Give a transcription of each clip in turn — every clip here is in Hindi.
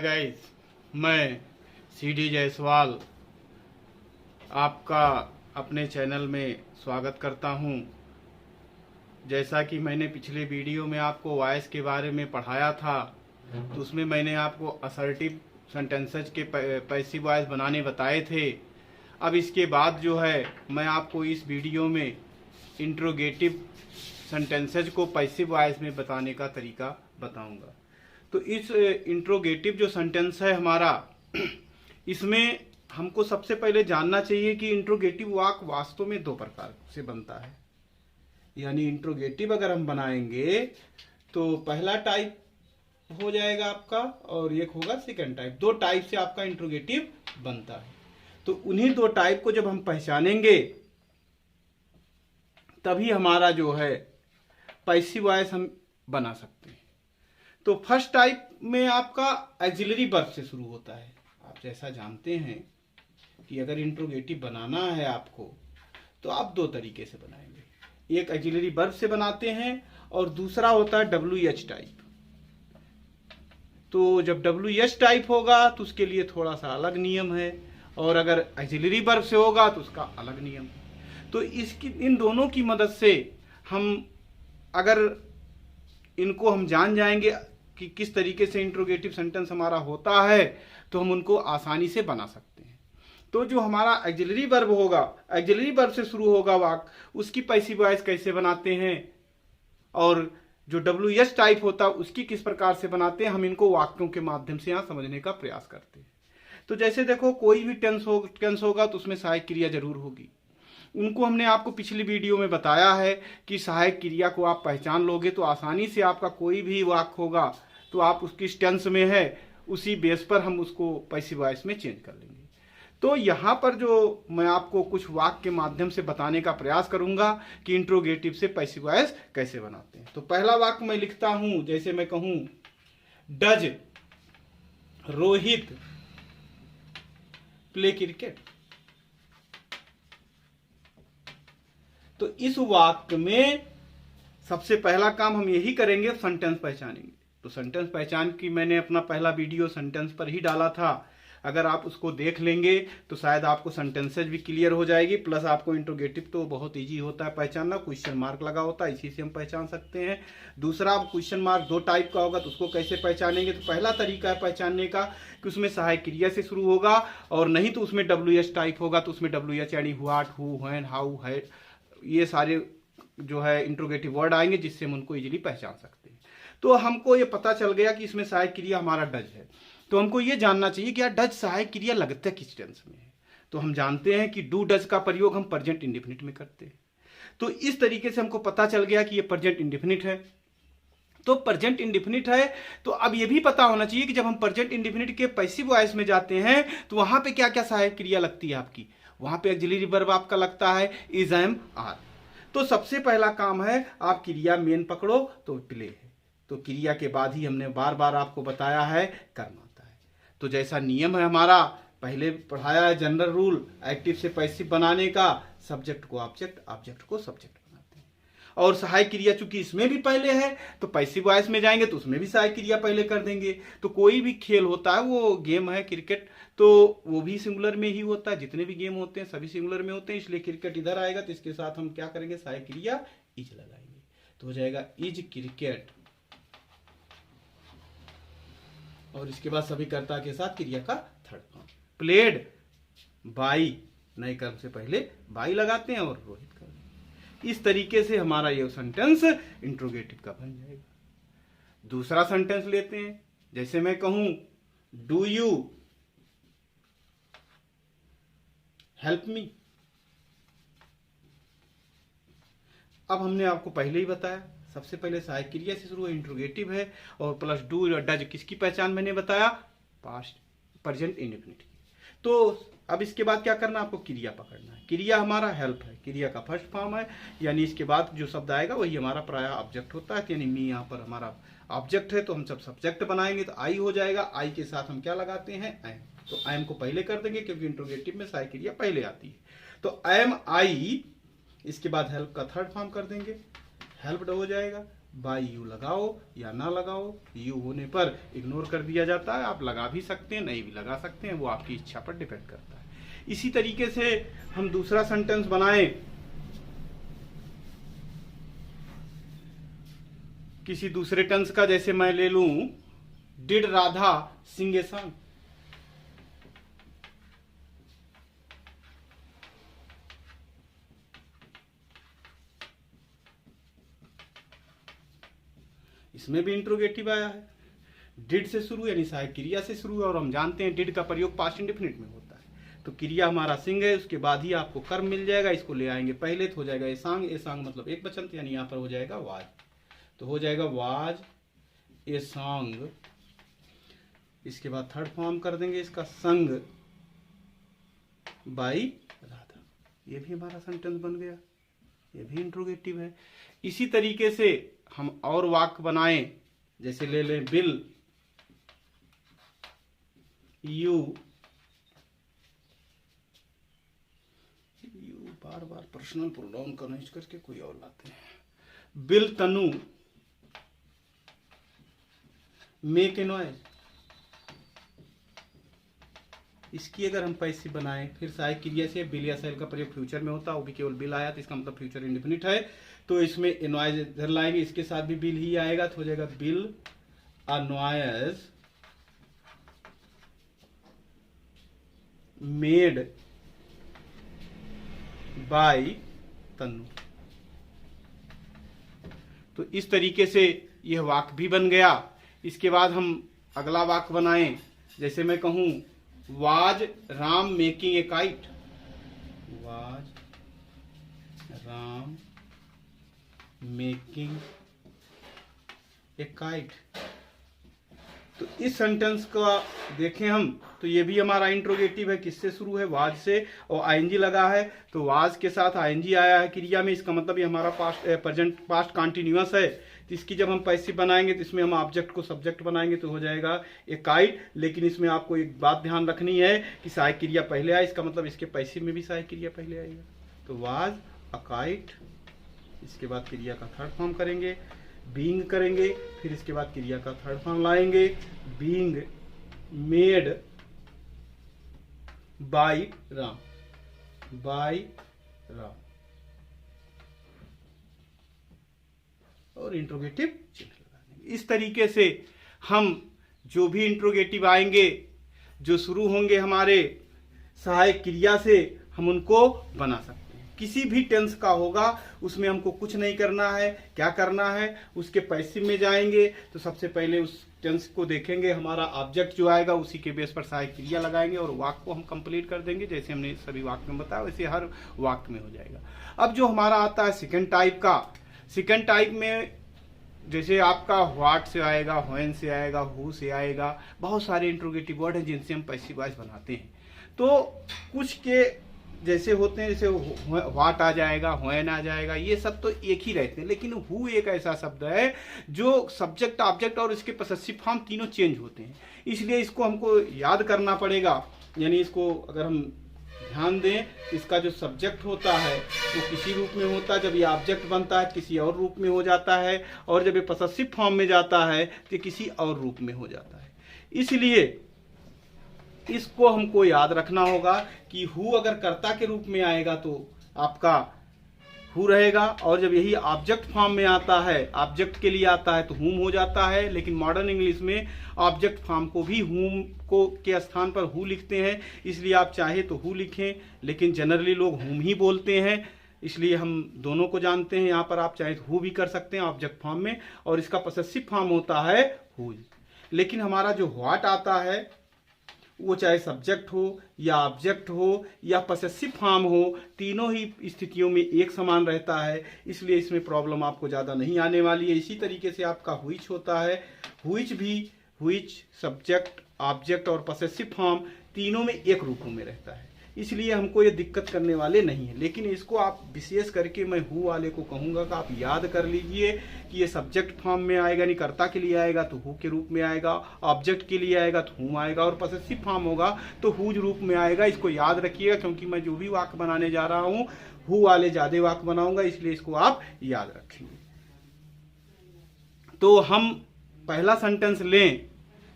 हाय गाइस, मैं सीडी जायसवाल आपका अपने चैनल में स्वागत करता हूं। जैसा कि मैंने पिछले वीडियो में आपको वॉइस के बारे में पढ़ाया था, तो उसमें मैंने आपको असर्टिव सेंटेंसेज के पैसिव वॉइस बनाने बताए थे। अब इसके बाद जो है मैं आपको इस वीडियो में इंट्रोगेटिव सेंटेंसेज को पैसिव वॉइस में बताने का तरीका बताऊंगा। तो इस इंट्रोगेटिव जो सेंटेंस है हमारा, इसमें हमको सबसे पहले जानना चाहिए कि इंट्रोगेटिव वाक्य वास्तव में दो प्रकार से बनता है। यानी इंट्रोगेटिव अगर हम बनाएंगे तो पहला टाइप हो जाएगा आपका और एक होगा सेकंड टाइप। दो टाइप से आपका इंट्रोगेटिव बनता है। तो उन्हीं दो टाइप को जब हम पहचानेंगे तभी हमारा जो है पैसिव वॉइस हम बना सकते हैं। तो फर्स्ट टाइप में आपका ऑक्सिलरी वर्ब से शुरू होता है। आप जैसा जानते हैं कि अगर इंट्रोगेटिव बनाना है आपको तो आप दो तरीके से बनाएंगे। एक ऑक्सिलरी वर्ब से बनाते हैं और दूसरा होता है WH टाइप। तो जब WH टाइप होगा तो उसके लिए थोड़ा सा अलग नियम है, और अगर ऑक्सिलरी वर्ब से होगा तो उसका अलग नियम है। तो इन दोनों की मदद से हम अगर इनको हम जान जाएंगे कि किस तरीके से इंट्रोगेटिव सेंटेंस हमारा होता है तो हम उनको आसानी से बना सकते हैं। तो जो हमारा ऑक्सिलरी वर्ब होगा, ऑक्सिलरी वर्ब से शुरू होगा वाक्य, उसकी पैसिव वॉइस कैसे बनाते हैं, और जो WH टाइप होता है उसकी किस प्रकार से बनाते हैं, हम इनको वाक्यों के माध्यम से यहाँ समझने का प्रयास करते हैं। तो जैसे देखो, कोई भी टेंस होगा तो उसमें सहायक क्रिया जरूर होगी। उनको हमने आपको पिछली वीडियो में बताया है कि सहायक क्रिया को आप पहचान लोगे तो आसानी से आपका कोई भी वाक्य होगा तो आप उसकी टेंस में है उसी बेस पर हम उसको पैसिव वॉइस में चेंज कर लेंगे। तो यहाँ पर जो मैं आपको कुछ वाक्य के माध्यम से बताने का प्रयास करूंगा कि इंट्रोगेटिव से पैसिव वॉइस कैसे बनाते हैं। तो पहला वाक्य मैं लिखता हूं, जैसे मैं कहूं डज रोहित प्ले क्रिकेट। तो इस वाक्य में सबसे पहला काम हम यही करेंगे, सेंटेंस पहचानेंगे। तो सेंटेंस पहचान की मैंने अपना पहला वीडियो सेंटेंस पर ही डाला था। अगर आप उसको देख लेंगे तो शायद आपको सेंटेंसेज भी क्लियर हो जाएगी, प्लस आपको इंट्रोगेटिव तो बहुत इजी होता है पहचानना। क्वेश्चन मार्क लगा होता है, इसी से हम पहचान सकते हैं। दूसरा, क्वेश्चन मार्क दो टाइप का होगा तो उसको कैसे पहचानेंगे। तो पहला तरीका है पहचानने का कि उसमें सहायक क्रिया से शुरू होगा, और नहीं तो उसमें WH टाइप होगा तो उसमें WH यानी व्हाट, हु, व्हेन, हाउ, है, ये सारे जो है इंट्रोगेटिव वर्ड आएंगे जिससे हम उनको इजीली पहचान सकते हैं। तो हमको ये पता चल गया कि इसमें सहायक क्रिया हमारा डज है। तो हमको ये जानना चाहिए कि यार डज सहायक क्रिया लगता है किस टेंस में है। तो हम जानते हैं कि डू डज का प्रयोग हम प्रेजेंट इंडेफिनिट में करते हैं। तो इस तरीके से हमको पता चल गया कि ये प्रेजेंट इंडेफिनिट है। तो प्रेजेंट इंडेफिनिट है, तो अब ये भी पता होना चाहिए कि जब हम प्रेजेंट इंडेफिनिट के पैसिव वॉइस में जाते हैं तो वहां पे क्या क्या सहायक क्रिया लगती है आपकी। वहां पे ऑक्सिलरी वर्ब आपका लगता है इज, एम, आर। तो सबसे पहला काम है आप क्रिया मेन पकड़ो तो प्ले है। तो क्रिया के बाद ही हमने बार बार आपको बताया है कर्म आता है। तो जैसा नियम है हमारा पहले पढ़ाया है, जनरल रूल एक्टिव से पैसिव बनाने का, सब्जेक्ट को ऑब्जेक्ट, ऑब्जेक्ट को सब्जेक्ट बनाते हैं। और सहायक क्रिया चूंकि इसमें भी पहले है तो पैसिव वॉइस में जाएंगे तो उसमें भी सहायक क्रिया पहले कर देंगे। तो कोई भी खेल होता है, वो गेम है क्रिकेट, तो वो भी सिंगुलर में ही होता है। जितने भी गेम होते हैं सभी सिंगुलर में होते हैं, इसलिए क्रिकेट इधर आएगा तो इसके साथ हम क्या करेंगे, सहायक क्रिया इज लगाएंगे। तो हो जाएगा इज क्रिकेट, और इसके बाद सभी कर्ता के साथ क्रिया का थर्ड फॉर्म प्लेड बाई, नए कर्म से पहले बाई लगाते हैं और रोहित कर। इस तरीके से हमारा ये सेंटेंस इंट्रोगेटिव का बन जाएगा। दूसरा सेंटेंस लेते हैं, जैसे मैं कहूं डू यू हेल्प मी। अब हमने आपको पहले ही बताया, सबसे पहले सहायक क्रिया से शुरू है, इंट्रोगेटिव है, और प्लस डू डज किसकी पहचान मैंने बताया, पास्ट प्रेजेंट इंडेफिनिट। तो अब इसके बाद क्या करना, आपको क्रिया पकड़ना है। क्रिया हमारा हेल्प है, क्रिया का फर्स्ट फॉर्म है, यानी इसके बाद जो शब्द आएगा वही हमारा प्राय ऑब्जेक्ट होता है। यानी मी यहाँ पर हमारा ऑब्जेक्ट है, तो हम सब सब्जेक्ट बनाएंगे तो आई हो जाएगा। आई के साथ हम क्या लगाते हैं, एम। तो एम को पहले कर देंगे क्योंकि इंट्रोगेटिव में सहायक क्रिया पहले आती है। तो एम आई, इसके बाद हेल्प का थर्ड फॉर्म कर देंगे, हेल्प्ड हो जाएगा। बाई यू लगाओ या ना लगाओ, यू होने पर इग्नोर कर दिया जाता है। आप लगा भी सकते हैं, नहीं भी लगा सकते हैं, वो आपकी इच्छा पर डिपेंड करता है। इसी तरीके से हम दूसरा सेंटेंस बनाएं, किसी दूसरे टेंस का, जैसे मैं ले लूं did Radha sing a song. इसमें भी इंट्रोगेटिव आया है, डिड से शुरू यानी सहायक क्रिया से शुरू है, और हम जानते हैं डिड का प्रयोग पास्ट इंडेफिनिट में होता है। तो क्रिया हमारा सिंग है, उसके बाद ही आपको कर्म मिल जाएगा, इसको ले आएंगे पहले तो हो जाएगा ए सॉन्ग मतलब एक वचन, यानी यहां पर हो जाएगा वाज, तो हो जाएगा वाज ए सॉन्ग। इसके बाद थर्ड फॉर्म कर देंगे इसका, संग बाई राधा। ये भी हमारा सेंटेंस बन गया, ये भी इंट्रोगेटिव है। इसी तरीके से हम और वाक्य बनाएं, जैसे ले लें bill you bar bar personal pronoun का नहीं करके कोई और लाते हैं। Bill Tanu make a noise. इसकी अगर हम पैसिव बनाएं, फिर सहायक क्रिया से बिल या सेल का प्रयोग फ्यूचर में होता है, वो भी केवल बिल आया तो इसका मतलब फ्यूचर इंडेफिनिट है, तो इसमें ए नॉइज इधर लाएंगे, इसके साथ भी बिल ही आएगा, तो हो जाएगा will a noise made by Tannu. तो इस तरीके से यह वाक्य भी बन गया। इसके बाद हम अगला वाक्य बनाएं, जैसे मैं कहूं was Ram making a kite. Was Ram making a kite. तो इस सेंटेंस का देखें हम, तो ये भी हमारा इंट्रोगेटिव है, किससे शुरू है, वाज से, और आईएनजी लगा है, तो वाज के साथ आईएनजी आया है क्रिया में, इसका मतलब ये हमारा पास्ट कंटिन्यूअस है। तो इसकी जब हम पैसिव बनाएंगे तो इसमें हम ऑब्जेक्ट को सब्जेक्ट बनाएंगे, तो हो जाएगा ए काइट। लेकिन इसमें आपको एक बात ध्यान रखनी है कि सहायक क्रिया पहले आए, इसका मतलब इसके पैसिव में भी सहायक क्रिया पहले आएगा। तो वाज अ काइट, इसके बाद क्रिया का थर्ड फॉर्म करेंगे, बीइंग करेंगे, फिर इसके बाद क्रिया का थर्ड फॉर्म लाएंगे, being made by Ram, by Ram, और इंट्रोगेटिव चिन्ह लगा देंगे। इस तरीके से हम जो भी इंट्रोगेटिव आएंगे, जो शुरू होंगे हमारे सहायक क्रिया से, हम उनको बना सकते हैं। किसी भी टेंस का होगा उसमें हमको कुछ नहीं करना है, क्या करना है, उसके पैसिव में जाएंगे तो सबसे पहले उस टेंस को देखेंगे, हमारा ऑब्जेक्ट जो आएगा उसी के बेस पर सहायक क्रिया लगाएंगे और वाक्य को हम कंप्लीट कर देंगे। जैसे हमने सभी वाक्य में बताया वैसे हर वाक्य में हो जाएगा। अब जो हमारा आता है सेकंड टाइप का, सेकंड टाइप में जैसे आपका व्हाट से आएगा, व्हेन से आएगा, हु से आएगा, बहुत सारे इंट्रोगेटिव वर्ड हैं जिनसे हम पैसिव वॉइस बनाते हैं। तो कुछ के जैसे होते हैं, जैसे व्हाट आ जाएगा, व्हेन आ जाएगा, ये सब तो एक ही रहते हैं, लेकिन हु एक ऐसा शब्द है जो सब्जेक्ट, ऑब्जेक्ट और इसके पसेसिव फॉर्म तीनों चेंज होते हैं, इसलिए इसको हमको याद करना पड़ेगा। यानी इसको अगर हम ध्यान दें, इसका जो सब्जेक्ट होता है वो किसी रूप में होता है, जब ये ऑब्जेक्ट बनता है किसी और रूप में हो जाता है, और जब ये पसेसिव फॉर्म में जाता है तो किसी और रूप में हो जाता है। इसलिए इसको हमको याद रखना होगा कि हु अगर कर्ता के रूप में आएगा तो आपका हु रहेगा, और जब यही ऑब्जेक्ट फॉर्म में आता है, ऑब्जेक्ट के लिए आता है तो हुम हो जाता है। लेकिन मॉडर्न इंग्लिश में ऑब्जेक्ट फॉर्म को भी हुम को के स्थान पर हु लिखते हैं, इसलिए आप चाहे तो हु लिखें, लेकिन जनरली लोग हुम ही बोलते हैं, इसलिए हम दोनों को जानते हैं। यहाँ पर आप चाहे तो हु भी कर सकते हैं ऑब्जेक्ट फॉर्म में, और इसका पसेसिव फॉर्म होता है हुज। लेकिन हमारा जो व्हाट आता है वो चाहे सब्जेक्ट हो या ऑब्जेक्ट हो या पसेसिव फॉर्म हो, तीनों ही स्थितियों में एक समान रहता है, इसलिए इसमें प्रॉब्लम आपको ज़्यादा नहीं आने वाली है। इसी तरीके से आपका व्हिच होता है, व्हिच भी, व्हिच सब्जेक्ट, ऑब्जेक्ट और पसेसिव फॉर्म तीनों में एक रूपों में रहता है, इसलिए हमको ये दिक्कत करने वाले नहीं है। लेकिन इसको आप विशेष करके मैं हु वाले को कहूँगा कि आप याद कर लीजिए कि ये सब्जेक्ट फॉर्म में आएगा, यानी कर्ता के लिए आएगा तो हु के रूप में आएगा, ऑब्जेक्ट के लिए आएगा तो हुम आएगा, और पसेसिव फॉर्म होगा तो हुज रूप में आएगा। इसको याद रखिएगा, क्योंकि मैं जो भी वाक्य बनाने जा रहा हूँ हु वाले ज़्यादा वाक्य बनाऊंगा, इसलिए इसको आप याद रखेंगे। तो हम पहला सेंटेंस लें,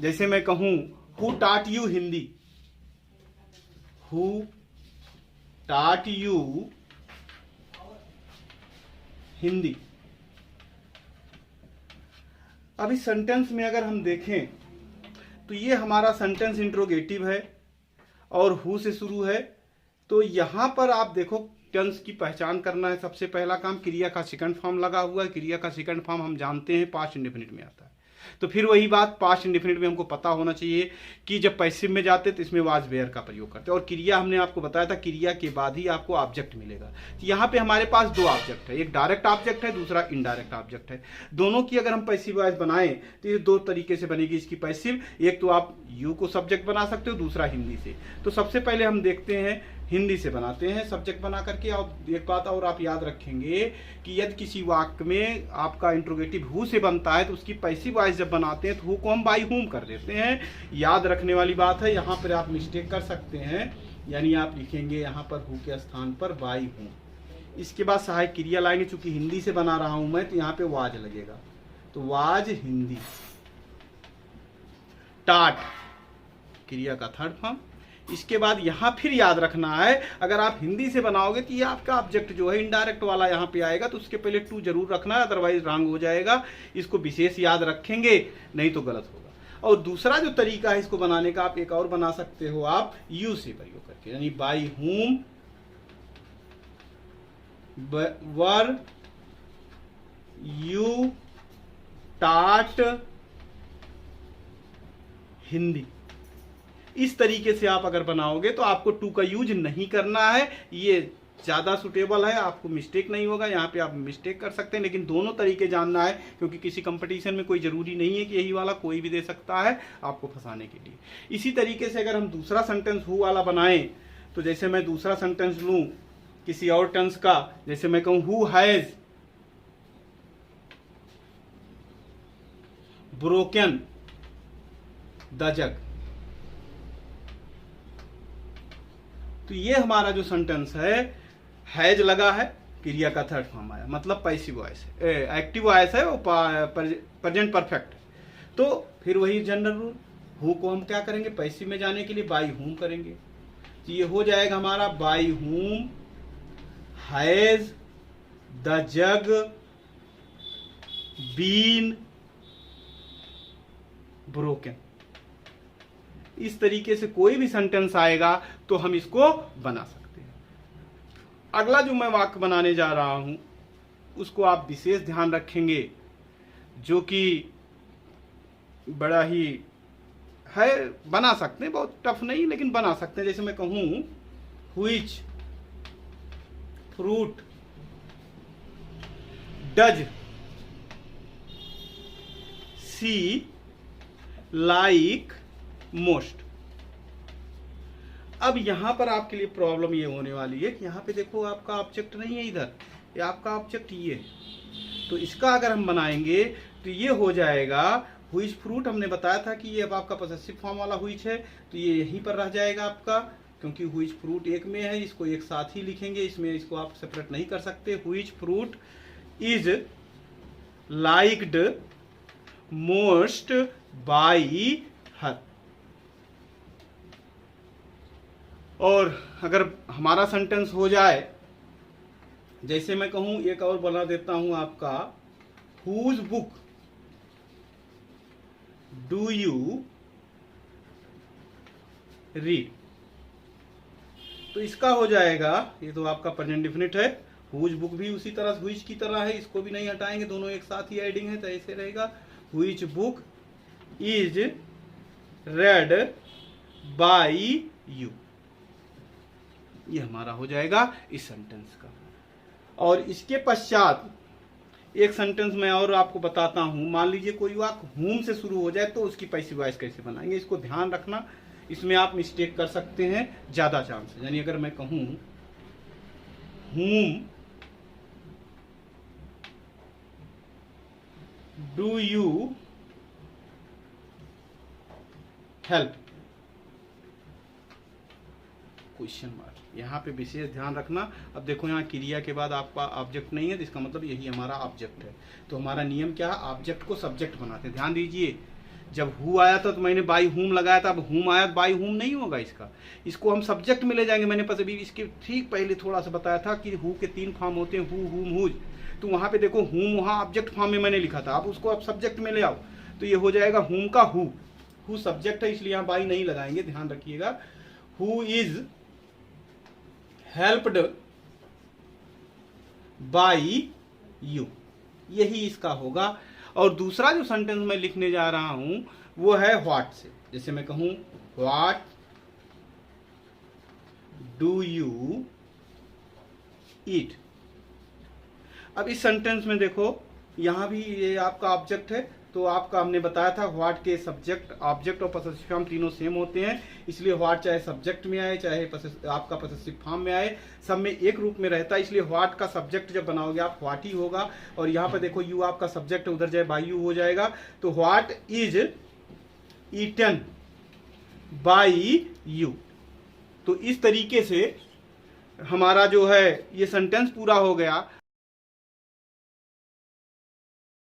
जैसे मैं कहूं हु टाट यू हिंदी, हु टाट यू हिंदी। अब इस सेंटेंस में अगर हम देखें तो ये हमारा सेंटेंस इंट्रोगेटिव है और हु से शुरू है। तो यहां पर आप देखो टेंस की पहचान करना है। सबसे पहला काम, क्रिया का सेकंड फॉर्म लगा हुआ है। क्रिया का सेकंड फॉर्म हम जानते हैं पास्ट इंडेफिनिट में आता है। तो फिर वही बात, पास्ट इंडेफिनिट में हमको पता होना चाहिए कि जब पैसिव में जाते तो इसमें वाज वेयर का प्रयोग करते हैं। और क्रिया हमने आपको बताया था, क्रिया के बाद ही आपको ऑब्जेक्ट मिलेगा। तो यहाँ पे हमारे पास दो ऑब्जेक्ट है, एक डायरेक्ट ऑब्जेक्ट है, दूसरा इनडायरेक्ट ऑब्जेक्ट है। दोनों की अगर हम पैसिव वॉइस बनाएं तो ये दो तरीके से बनेगी इसकी पैसिव। एक तो आप यू को सब्जेक्ट बना सकते हो, दूसरा हिंदी से। तो सबसे पहले हम देखते हैं हिंदी से बनाते हैं सब्जेक्ट बना करके। और एक बात और आप याद रखेंगे कि यदि किसी वाक्य में आपका इंट्रोगेटिव हु से बनता है तो उसकी पैसिव वॉइस जब बनाते हैं तो हु को हम बाई हुम कर देते हैं। याद रखने वाली बात है, यहाँ पर आप मिस्टेक कर सकते हैं, यानी आप लिखेंगे यहाँ पर हु के स्थान पर बाई हुम। इसके बाद सहायक क्रिया लाएंगे, चूंकि हिंदी से बना रहा हूं मैं तो यहाँ पे वाज लगेगा, तो वाज हिंदी। टाट क्रिया का थर्ड फॉर्म। इसके बाद यहां फिर याद रखना है, अगर आप हिंदी से बनाओगे तो ये आपका ऑब्जेक्ट जो है इनडायरेक्ट वाला यहां पे आएगा, तो उसके पहले टू जरूर रखना है, अदरवाइज रॉन्ग हो जाएगा। इसको विशेष याद रखेंगे, नहीं तो गलत होगा। और दूसरा जो तरीका है इसको बनाने का, आप एक और बना सकते हो आप यू से प्रयोग करके, यानी बाई हुम वर यू टाट हिंदी। इस तरीके से आप अगर बनाओगे तो आपको टू का यूज नहीं करना है, ये ज्यादा सुटेबल है, आपको मिस्टेक नहीं होगा। यहाँ पे आप मिस्टेक कर सकते हैं, लेकिन दोनों तरीके जानना है, क्योंकि किसी कंपटीशन में कोई जरूरी नहीं है कि यही वाला, कोई भी दे सकता है आपको फंसाने के लिए। इसी तरीके से अगर हम दूसरा सेंटेंस हु वाला बनाएं, तो जैसे मैं दूसरा सेंटेंस लूं किसी और टेंस का, जैसे मैं कहूं हु हैज ब्रोकन द जग। तो ये हमारा जो सेंटेंस है, हैज लगा है, क्रिया का थर्ड फॉर्म आया, मतलब पैसिव वॉइस है, एक्टिव वॉइस है, वो प्रेजेंट परफेक्ट। तो फिर वही जनरल रूल, हु को हम क्या करेंगे पैसिव में जाने के लिए बाई हुम करेंगे। तो ये हो जाएगा हमारा by whom has the jug been broken. इस तरीके से कोई भी सेंटेंस आएगा तो हम इसको बना सकते हैं। अगला जो मैं वाक्य बनाने जा रहा हूं उसको आप विशेष ध्यान रखेंगे, जो कि बड़ा ही है, बना सकते हैं, बहुत टफ नहीं लेकिन बना सकते हैं। जैसे मैं कहूं which fruit does she like most. अब यहां पर आपके लिए प्रॉब्लम ये होने वाली है कि यहां पे देखो आपका ऑब्जेक्ट नहीं है इधर, ये आपका ऑब्जेक्ट ये है। तो इसका अगर हम बनाएंगे तो ये हो जाएगा व्हिच फ्रूट। हमने बताया था कि ये अब आपका पॉसेसिव फॉर्म वाला व्हिच है, तो ये यहीं पर रह जाएगा आपका, क्योंकि व्हिच फ्रूट एक में है, इसको एक साथ ही लिखेंगे, इसमें इसको आप सेपरेट नहीं कर सकते। Which fruit is liked most by her. और अगर हमारा सेंटेंस हो जाए, जैसे मैं कहूं, एक और बना देता हूं आपका, whose book do you read. तो इसका हो जाएगा, ये तो आपका प्रेजेंट डेफिनिट है, हुज बुक भी उसी तरह हुइच की तरह है, इसको भी नहीं हटाएंगे, दोनों एक साथ ही एडिंग है, तो ऐसे रहेगा which book is red by you. ये हमारा हो जाएगा इस सेंटेंस का। और इसके पश्चात एक सेंटेंस मैं और आपको बताता हूं। मान लीजिए कोई वाक्य हुम से शुरू हो जाए तो उसकी पैसिव वॉइस कैसे बनाएंगे, इसको ध्यान रखना, इसमें आप मिस्टेक कर सकते हैं ज्यादा चांस है। यानी अगर मैं कहूं हुम do you help, question mark. यहाँ पे विशेष ध्यान रखना। अब देखो यहाँ क्रिया के बाद आपका ऑब्जेक्ट नहीं है, तो इसका मतलब यही हमारा ऑब्जेक्ट है। तो हमारा नियम क्या है, ऑब्जेक्ट को सब्जेक्ट बनाते हैं। ध्यान दीजिए, जब हु आया था तो मैंने बाई हुम लगाया था, अब हुम आया तो बाई हुम नहीं होगा इसको हम सब्जेक्ट में ले जाएंगे। मैंने पता भी इसके ठीक पहले थोड़ा सा बताया था कि हु के 3 फॉर्म होते हैं, हु, हुम, हुज। तो वहाँ पे देखो हुम वहाँ ऑब्जेक्ट फॉर्म में मैंने लिखा था, अब उसको आप सब्जेक्ट में ले आओ तो ये हो जाएगा हुम का हु सब्जेक्ट है, इसलिए यहाँ बाई नहीं लगाएंगे, ध्यान रखिएगा। Who is helped by you, यही इसका होगा। और दूसरा जो सेंटेंस मैं लिखने जा रहा हूं वो है व्हाट से। जैसे मैं कहूं व्हाट डू यू ईट। अब इस सेंटेंस में देखो यहां भी ये आपका ऑब्जेक्ट है, तो आपका हमने बताया था व्हाट के सब्जेक्ट, ऑब्जेक्ट और पॉसेसिव फॉर्म तीनों सेम होते हैं, इसलिए व्हाट चाहे सब्जेक्ट में आए चाहे आपका पॉसेसिव फॉर्म में आए, सब में एक रूप में रहता है। इसलिए व्हाट का सब्जेक्ट जब बनाओगे आप व्हाट ही होगा। और यहाँ पर देखो यू आपका सब्जेक्ट उधर जाए बाई यू हो जाएगा, तो what is eaten by you. तो इस तरीके से हमारा जो है ये सेंटेंस पूरा हो गया।